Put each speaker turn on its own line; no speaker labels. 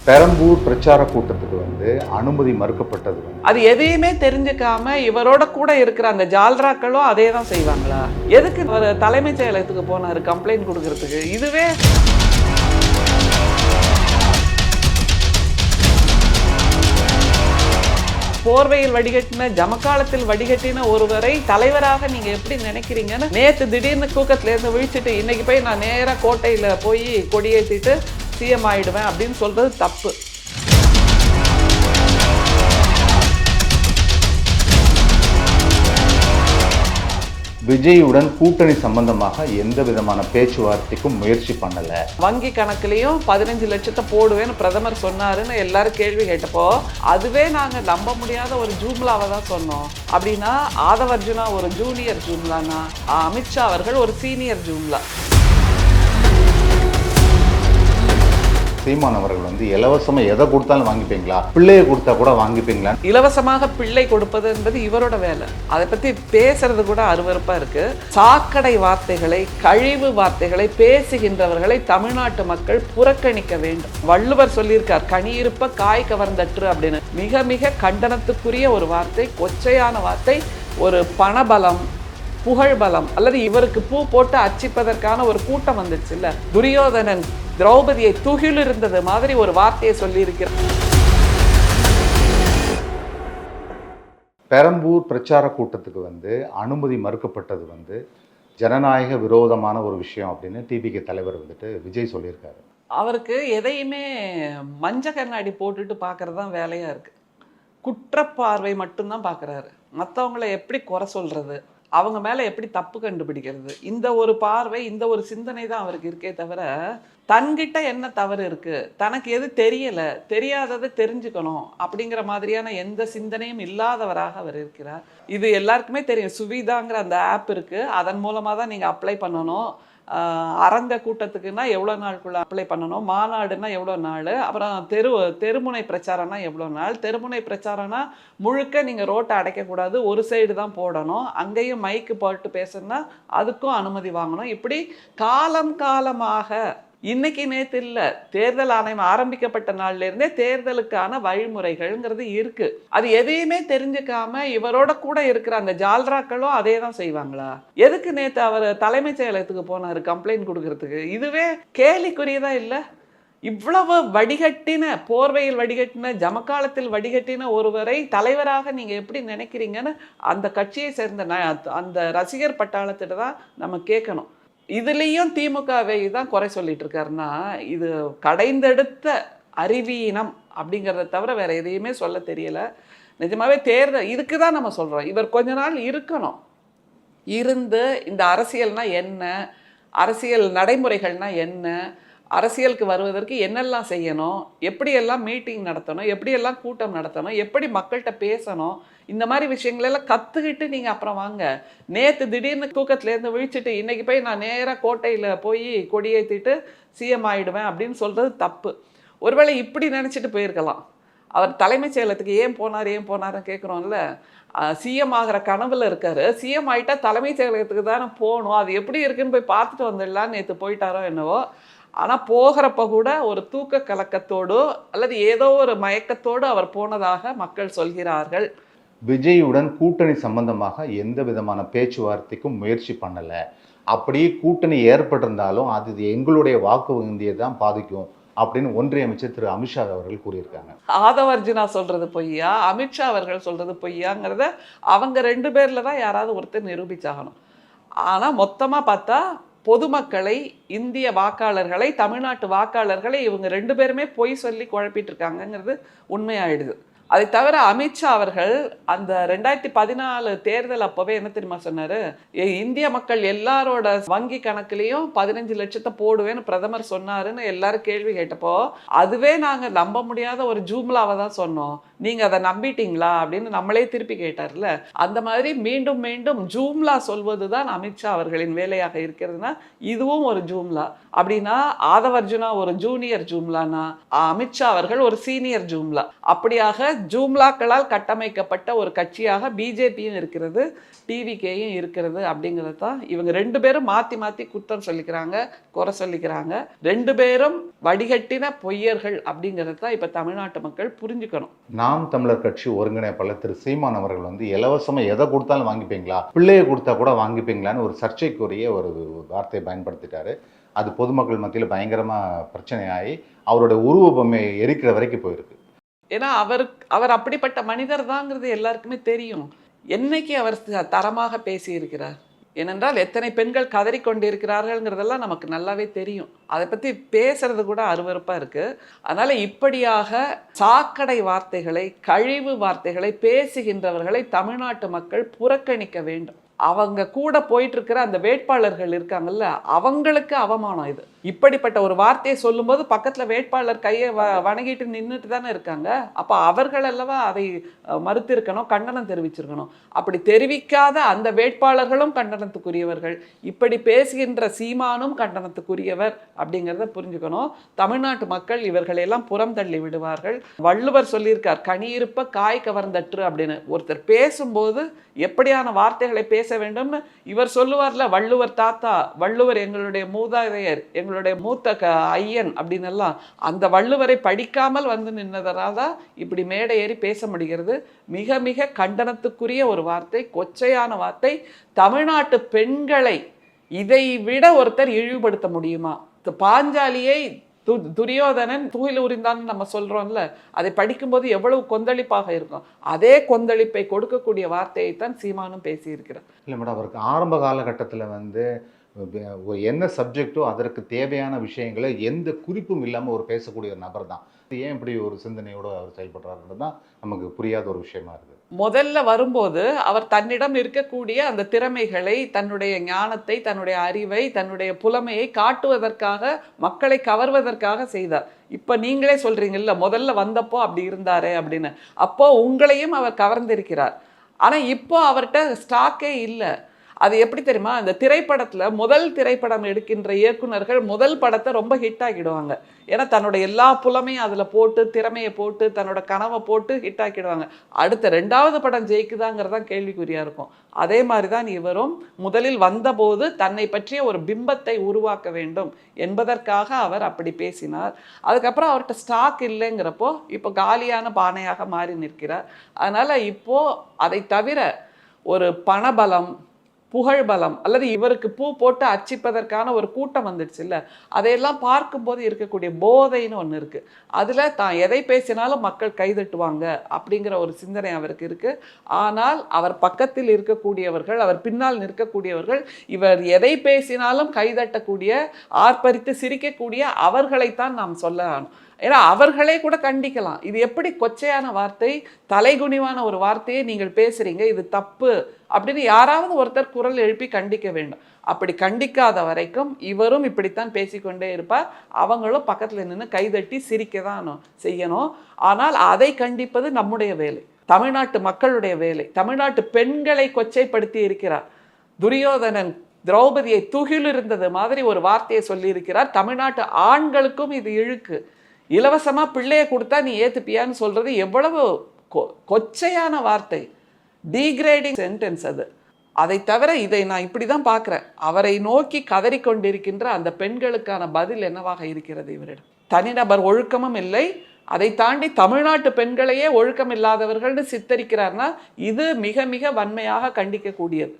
பெரம்பூர் பிரச்சார கூட்டத்துக்கு அனுமதி மறுக்கப்பட்டது
அது எதையுமே தெரிஞ்சுக்காம இவரோட கூட இருக்கிற அந்த ஜால்ராக்களும் அதே தான் செய்வாங்களா? எதுக்கு அவர் தலைமைச் செயலகத்துக்கு போனாரு கம்ப்ளைண்ட் கொடுக்கறதுக்கு? இதுவே போர்வையில் வடிகட்டின ஜமக்காலத்தில் வடிகட்டின ஒருவரை தலைவராக நீங்க எப்படி நினைக்கிறீங்கன்னு நேத்து திடீர்னு தூக்கத்துல இருந்து விழிச்சிட்டு இன்னைக்கு போய் நான் நேரா கோட்டையில போய் கொடியேற்றிட்டு சிஎம் ஆயிடுவேன் அப்படின்னு சொல்றது தப்பு.
விஜயுடன் கூட்டணி சம்பந்தமாக எந்த விதமான பேச்சுவார்த்தைக்கும் முயற்சி பண்ணல.
வங்கி கணக்குலயும் 15 லட்சத்தை போடுவேன்னு பிரதமர் சொன்னாருன்னு எல்லாரும் கேள்வி கேட்டப்போ அதுவே நாங்க நம்ப முடியாத ஒரு ஜூம்லாவை தான் சொன்னோம். அப்படின்னா ஆதவர்ஜுனா ஒரு ஜூனியர் ஜூம்லானா, அமித்ஷா அவர்கள் ஒரு சீனியர் ஜூம்லா.
சீமான் அவர்கள் இலவசமா எதை கொடுத்தாலும் வாங்கிப்பீங்களா, பிள்ளையை கொடுத்தா கூட வாங்கிப்பீங்களா?
இலவசமாக பிள்ளை கொடுப்பது என்பது இவரோட வேலை. அதை பத்தி பேசுறது கூட அருவருப்பா இருக்கு. சாக்கடை வார்த்தைகளை, கழிவு வார்த்தைகளை பேசுகின்றவர்களை தமிழ்நாட்டு மக்கள் புறக்கணிக்க வேண்டும். வள்ளுவர் சொல்லியிருக்கார், கனி இருப்ப காய் கவர்ந்தற்று அப்படின்னு. மிக மிக கண்டனத்துக்குரிய ஒரு வார்த்தை, கொச்சையான வார்த்தை. ஒரு பணபலம், புகழ்பலம் அல்லது இவருக்கு பூ போட்டு அச்சிப்பதற்கான ஒரு கூட்டம் வந்துச்சு இல்ல, துரியோதனன் திரௌபதியை துகில் இருந்தது மாதிரி ஒரு வார்த்தையை சொல்லியிருக்கிறார்.
பெரம்பூர் பிரச்சார கூட்டத்துக்கு அனுமதி மறுக்கப்பட்டது ஜனநாயக விரோதமான ஒரு விஷயம் அப்படின்னு டிபிகே தலைவர் விஜய் சொல்லியிருக்காரு.
அவருக்கு எதையுமே மஞ்ச கண்ணாடி போட்டுட்டு பார்க்கறது தான் வேலையா இருக்கு. குற்றப்பார்வை மட்டும்தான் பார்க்குறாரு. மற்றவங்களை எப்படி குறை சொல்றது, அவங்க மேலே எப்படி தப்பு கண்டுபிடிக்கிறது, இந்த ஒரு பார்வை, இந்த ஒரு சிந்தனை தான் அவருக்கு இருக்கே தவிர தன்கிட்ட என்ன தவறு இருக்கு, தனக்கு எது தெரியல, தெரியாததை தெரிஞ்சுக்கணும் அப்படிங்கிற மாதிரியான எந்த சிந்தனையும் இல்லாதவராக அவர் இருக்கிறார். இது எல்லாருக்குமே தெரியும். சுவிதாங்கிற அந்த ஆப் இருக்கு, அதன் மூலமாக தான் நீங்கள் அப்ளை பண்ணணும். அரங்க கூட்டத்துக்குன்னா எவ்வளோ நாளுக்குள்ள அப்ளை பண்ணணும், மாநாடுன்னா எவ்வளோ நாள், அப்புறம் தெருமுனை பிரச்சாரம்னா எவ்வளோ நாள். தெருமுனை பிரச்சாரம்னா முழுக்க நீங்கள் ரோட்டை அடைக்கக்கூடாது, ஒரு சைடு தான் போடணும். அங்கேயும் மைக்கு போட்டு பேசணும்னா அதுக்கும் அனுமதி வாங்கணும். இப்படி காலம் காலமாக, இன்னைக்கு நேற்று இல்லை, தேர்தல் ஆணையம் ஆரம்பிக்கப்பட்ட நாள்ல இருந்தே தேர்தலுக்கான வழிமுறைகள்ங்கிறது இருக்கு. அது எதையுமே தெரிஞ்சுக்காம இவரோட கூட இருக்கிற அந்த ஜால்ராக்களும் அதே தான் செய்வாங்களா? எதுக்கு நேற்று அவர் தலைமைச் செயலகத்துக்கு போனாரு கம்ப்ளைண்ட் கொடுக்கறதுக்கு? இதுவே கேலிக்குரியதா இல்லை? இவ்வளவு வடிகட்டின, போர்வையில் வடிகட்டின ஜமக்காலத்தில் வடிகட்டின ஒருவரை தலைவராக நீங்க எப்படி நினைக்கிறீங்கன்னு அந்த கட்சியை சேர்ந்த அந்த ரசிகர் பட்டாளத்திட்ட தான் நம்ம கேட்கணும். இதுலேயும் திமுகவை தான் குறை சொல்லிட்டு இருக்காருன்னா இது கடைந்தெடுத்த அறிவீனம் அப்படிங்கிறத தவிர வேற எதையுமே சொல்ல தெரியல. நிஜமாவே தேர்தல் இதுக்கு தான் நம்ம சொல்கிறோம், இவர் கொஞ்ச நாள் இருக்கணும், இருந்து இந்த அரசியல்னா என்ன, அரசியல் நடைமுறைகள்னா என்ன, அரசியலுக்கு வருவதற்கு என்னெல்லாம் செய்யணும், எப்படியெல்லாம் மீட்டிங் நடத்தணும், எப்படியெல்லாம் கூட்டம் நடத்தணும், எப்படி மக்கள்கிட்ட பேசணும், இந்த மாதிரி விஷயங்களெல்லாம் கற்றுக்கிட்டு நீங்கள் அப்புறம் வாங்க. நேற்று திடீர்னு தூக்கத்துலேருந்து விழிச்சிட்டு இன்னைக்கு போய் நான் நேராக கோட்டையில் போய் கொடியேற்றிட்டு சிஎம் ஆயிடுவேன் அப்படின்னு சொல்கிறது தப்பு. ஒருவேளை இப்படி நினச்சிட்டு போயிருக்கலாம். அவர் தலைமைச் செயலகத்துக்கு ஏன் போனாருன்னு கேட்குறோம்ல. சிஎம் ஆகிற கனவில் இருக்காரு. சிஎம் ஆகிட்டா தலைமைச் செயலகத்துக்கு தானே போகணும், அது எப்படி இருக்குன்னு போய் பார்த்துட்டு வந்துடலான்னு நேற்று போயிட்டாரோ என்னவோ. ஆனால் போகிறப்ப கூட ஒரு தூக்க கலக்கத்தோடு அல்லது ஏதோ ஒரு மயக்கத்தோடு அவர் போனதாக மக்கள் சொல்கிறார்கள்.
விஜயுடன் கூட்டணி சம்பந்தமாக எந்த விதமான பேச்சுவார்த்தைக்கும் முயற்சி பண்ணலை. அப்படியே கூட்டணி ஏற்பட்டிருந்தாலும் அது எங்களுடைய வாக்கு வங்கியை தான் பாதிக்கும் அப்படின்னு ஒன்றிய அமைச்சர் திரு அமித்ஷா அவர்கள் கூறியிருக்காங்க.
ஆதவர்ஜுனா சொல்றது பொய்யா, அமித்ஷா அவர்கள் சொல்றது பொய்யாங்கிறத அவங்க 2 பேர்ல தான் யாராவது ஒருத்தர் நிரூபிச்சாகணும். ஆனால் மொத்தமாக பார்த்தா பொதுமக்களை, இந்திய வாக்காளர்களை, தமிழ்நாட்டு வாக்காளர்களை இவங்க 2 பேருமே பொய் சொல்லி குழப்பிட்டு இருக்காங்கங்கிறது உண்மையாயிடுது. அதை தவிர அமித்ஷா அவர்கள் அந்த 2014 தேர்தல் அப்போவே என்ன தெரியுமா சொன்னாரு, இந்திய மக்கள் எல்லாரோட வங்கி கணக்குலயும் 15 லட்சத்தை போடுவேன்னு பிரதமர் சொன்னாருன்னு எல்லாரும் கேள்வி கேட்டப்போ அதுவே நாங்க நம்ப முடியாத ஒரு ஜூம்லாவை தான் சொன்னோம், நீங்க அதை நம்பிட்டீங்களா அப்படின்னு நம்மளே திருப்பி கேட்டார்ல. அந்த மாதிரி மீண்டும் மீண்டும் ஜூம்லா சொல்வதுதான் அமித்ஷா அவர்களின் வேலையாக இருக்கிறதுனா இதுவும் ஒரு ஜூம்லா. அப்படின்னா ஆதவர்ஜுனா ஒரு ஜூனியர் ஜூம்லானா, அமித்ஷா அவர்கள் ஒரு சீனியர் ஜூம்லா. அப்படியாக ஜூம்லாக்களால் கட்டமைக்கப்பட்ட ஒரு கட்சியாக பிஜேபியும் இருக்கிறது, டிவிகேயும் இருக்கிறது அப்படிங்கிறது தான். இவங்க 2 பேரும் மாற்றி மாற்றி குற்றம் சொல்லிக்கிறாங்க, குறை சொல்லிக்கிறாங்க. 2 பேரும் வடிகட்டின பொய்யர்கள் அப்படிங்கிறது தான் இப்போ தமிழ்நாட்டு மக்கள் புரிஞ்சுக்கணும்.
நாம் தமிழர் கட்சி ஒருங்கிணைப்பாளர் திரு சீமான் அவர்கள் வந்து இலவசமாக எதை கொடுத்தாலும் வாங்கிப்பீங்களா, பிள்ளையை கொடுத்தா கூட வாங்கிப்பீங்களான்னு ஒரு சர்ச்சைக்குரிய ஒரு வார்த்தையை பயன்படுத்திட்டாரு. அது பொதுமக்கள் மத்தியில் பயங்கரமாக பிரச்சனையாகி அவரோட உருவ பொம்மை எரிக்கிற வரைக்கும் போயிருக்கு.
ஏன்னா அவர் அப்படிப்பட்ட மனிதர் தாங்கிறது எல்லாருக்குமே தெரியும். என்னைக்கு அவர் தரமாக பேசியிருக்கிறார்? ஏனென்றால் எத்தனை பெண்கள் கதறிக்கொண்டிருக்கிறார்கள்ங்கிறதெல்லாம் நமக்கு நல்லாவே தெரியும். அதை பற்றி பேசுறது கூட அருவருப்பாக இருக்குது. அதனால் இப்படியாக சாக்கடை வார்த்தைகளை, கழிவு வார்த்தைகளை பேசுகின்றவர்களை தமிழ்நாட்டு மக்கள் புறக்கணிக்க வேண்டும். அவங்க கூட போயிட்டு இருக்கிற அந்த வேட்பாளர்கள் இருக்காங்கல்ல, அவங்களுக்கு அவமானம் இது. இப்படிப்பட்ட ஒரு வார்த்தையை சொல்லும்போது பக்கத்தில் வேட்பாளர் கையை வணங்கிட்டு நின்றுட்டு தானே இருக்காங்க. அப்போ அவர்கள் அல்லவா அதை மறுத்திருக்கணும், கண்டனம் தெரிவிச்சிருக்கணும். அப்படி தெரிவிக்காத அந்த வேட்பாளர்களும் கண்டனத்துக்குரியவர்கள், இப்படி பேசுகின்ற சீமானும் கண்டனத்துக்குரியவர் அப்படிங்கிறத புரிஞ்சுக்கணும். தமிழ்நாட்டு மக்கள் இவர்களெல்லாம் புறம் தள்ளி விடுவார்கள். வள்ளுவர் சொல்லியிருக்கார், கனி இருப்ப காய் கவர்ந்தற்று அப்படின்னு. ஒருத்தர் பேசும்போது எப்படியான வார்த்தைகளை பேச வேண்டும்னு இவர் சொல்லுவார்ல, வள்ளுவர் தாத்தா, வள்ளுவர் எங்களுடைய மூதாதையர், எங்களுடைய மூத்த ஐயன் அப்படின்னு எல்லாம். அந்த வள்ளுவரை படிக்காமல் வந்து நின்னதனால தான் இப்படி மேடை ஏறி பேச முடிகிறது. மிக மிக கண்டனத்துக்குரிய ஒரு வார்த்தை, கொச்சையான வார்த்தை. தமிழ்நாட்டு பெண்களை இதை விட ஒருத்தர் இழிவுபடுத்த முடியுமா? பாஞ்சாலியை துரியோதனன் தூயில் உரிந்தான்னு நம்ம சொல்கிறோம்ல, அதை படிக்கும்போது எவ்வளவு கொந்தளிப்பாக இருக்கும். அதே கொந்தளிப்பை கொடுக்கக்கூடிய வார்த்தையைத்தான் சீமானும் பேசியிருக்கிறார்.
இல்லை மேடம், அவருக்கு ஆரம்ப காலகட்டத்தில் வந்து என்ன சப்ஜெக்டோ அதற்கு தேவையான விஷயங்களை எந்த குறிப்பும் இல்லாமல் ஒரு பேசக்கூடிய ஒரு நபர் தான். ஏன் இப்படி ஒரு சிந்தனையோடு அவர் செயல்படுறாருன்றது தான் நமக்கு புரியாத ஒரு விஷயமா இருக்குது.
முதல்ல வரும்போது அவர் தன்னிடம் இருக்கக்கூடிய அந்த திறமைகளை, தன்னுடைய ஞானத்தை, தன்னுடைய அறிவை, தன்னுடைய புலமையை காட்டுவதற்காக, மக்களை கவர்வதற்காக செய்தார். இப்போ நீங்களே சொல்றீங்கல்ல, முதல்ல வந்தப்போ அப்படி இருந்தாரே அப்படின்னு. அப்போ உங்களையும் அவர் கவர்ந்திருக்கிறார். ஆனால் இப்போ அவர்கிட்ட ஸ்டாக்கே இல்லை. அது எப்படி தெரியுமா? இந்த திரைப்படத்தில் முதல் திரைப்படம் எடுக்கின்ற இயக்குனர்கள் முதல் படத்தை ரொம்ப ஹிட் ஆக்கிடுவாங்க. ஏன்னா தன்னோட எல்லா புலமையும் அதில் போட்டு, திறமையை போட்டு, தன்னோட கனவை போட்டு ஹிட் ஆக்கிடுவாங்க. அடுத்த 2வது படம் ஜெயிக்குதாங்கிறதான் கேள்விக்குறியாக இருக்கும். அதே மாதிரி தான் இவரும் முதலில் வந்தபோது தன்னை பற்றிய ஒரு பிம்பத்தை உருவாக்க வேண்டும் என்பதற்காக அவர் அப்படி பேசினார். அதுக்கப்புறம் அவர்கிட்ட ஸ்டாக் இல்லைங்கிறப்போ இப்போ காலியான பானையாக மாறி நிற்கிறார். அதனால் இப்போது அதை தவிர ஒரு பணபலம், புகழ்பலம், அல்லது இவருக்கு பூ போட்டு அச்சிப்பதற்கான ஒரு கூட்டம் வந்துடுச்சு இல்லை, அதையெல்லாம் பார்க்கும்போது இருக்கக்கூடிய போதைன்னு ஒன்று இருக்குது. அதில் தான் எதை பேசினாலும் மக்கள் கைதட்டுவாங்க அப்படிங்கிற ஒரு சிந்தனை அவருக்கு இருக்குது. ஆனால் அவர் பக்கத்தில் இருக்கக்கூடியவர்கள், அவர் பின்னால் நிற்கக்கூடியவர்கள், இவர் எதை பேசினாலும் கைதட்டக்கூடிய, ஆர்ப்பரித்து சிரிக்கக்கூடிய அவர்களைத்தான் நாம் சொல்லணும். ஏன்னா அவர்களே கூட கண்டிக்கலாம். இது எப்படி கொச்சையான வார்த்தை, தலைகுனிவான ஒரு வார்த்தையை நீங்கள் பேசுகிறீங்க, இது தப்பு அப்படின்னு யாராவது ஒருத்தர் குரல் எழுப்பி கண்டிக்க வேண்டும். அப்படி கண்டிக்காத வரைக்கும் இவரும் இப்படித்தான் பேசிக்கொண்டே இருப்பார். அவங்களும் பக்கத்தில் நின்று கைதட்டி சிரிக்க தான் செய்யணும். ஆனால் அதை கண்டிப்பது நம்முடைய வேலை, தமிழ்நாட்டு மக்களுடைய வேலை. தமிழ்நாட்டு பெண்களை கொச்சைப்படுத்தி இருக்கிறார். துரியோதனன் திரௌபதியை துகிலிருந்தது மாதிரி ஒரு வார்த்தையை சொல்லியிருக்கிறார். தமிழ்நாட்டு ஆண்களுக்கும் இது இழுக்கு. இலவசமாக பிள்ளையை கொடுத்தா நீ ஏற்றுப்பியான்னு சொல்கிறது எவ்வளவு கொச்சையான வார்த்தை, டீக்ரேடிங் சென்டென்ஸ் அது. அதை தவிர இதை நான் இப்படி தான் பார்க்குறேன். அவரை நோக்கி கதறிக்கொண்டிருக்கின்ற அந்த பெண்களுக்கான பதில் என்னவாக இருக்கிறது இவரிடம்? தனிநபர் ஒழுக்கமும் இல்லை, அதை தாண்டி தமிழ்நாட்டு பெண்களையே ஒழுக்கம் இல்லாதவர்கள்னு சித்தரிக்கிறார்னா இது மிக மிக வன்மையாக கண்டிக்கக்கூடியது.